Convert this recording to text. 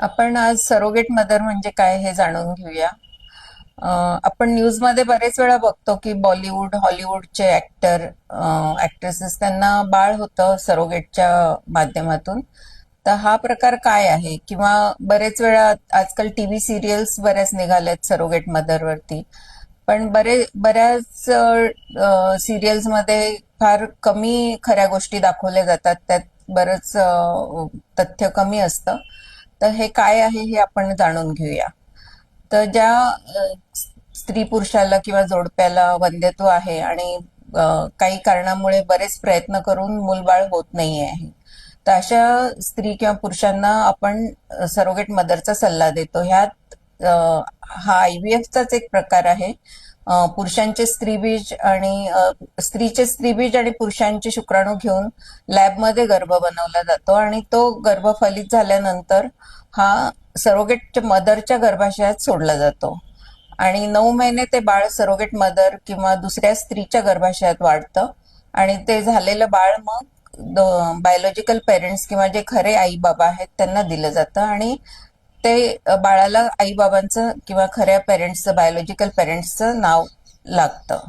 आपण आज surrogate mother म्हणजे काय हे जाणून घेऊया. आपण न्यूजमध्ये बरेच वेळा बघतो की बॉलिवूड, हॉलिवूडचे ऍक्टर, ऍक्ट्रेसेस त्यांना बाळ होतं सरोगेटच्या माध्यमातून. तर हा प्रकार काय आहे? किंवा बरेच वेळा आजकाल टीव्ही सिरियल्स बऱ्याच निघाल्यात सरोगेट मदरवरती. पण बऱ्याच सिरियल्समध्ये फार कमी खऱ्या गोष्टी दाखवल्या जातात. त्यात बरंच तथ्य कमी असतं. तर हे काय आहे हे आपण जाणून घेऊया. तर ज्या स्त्री पुरुषाला किंवा जोडप्याला वंध्यत्व आहे आणि काही कारणामुळे बरेच प्रयत्न करून मूलबाळ होत नाही आहे, तर अशा स्त्री किंवा पुरुषांना आपण सरोगेट मदरचा सल्ला देतो. ह्यात हा IVF चाच एक प्रकार आहे. पुरुषांचे स्त्रीबीज आणि स्त्रीचे स्त्रीबीज आणि पुरुषांचे शुक्राणू घेऊन लॅबमध्ये गर्भ बनवला जातो आणि तो गर्भ फलित झाल्यानंतर हा सरोगेट मदरच्या गर्भाशयात सोडला जातो आणि 9 महिने ते बाळ सरोगेट मदर किंवा दुसऱ्या स्त्रीच्या गर्भाशयात वाढतं आणि ते झालेलं बाळ मग बायोलॉजिकल पेरेंट्स किंवा जे खरे आई बाबा आहेत त्यांना दिलं जातं आणि ते बाळाला आई बाबांचं किंवा खऱ्या पेरेंट्सचं, बायोलॉजिकल पेरेंट्सचं नाव लागतं.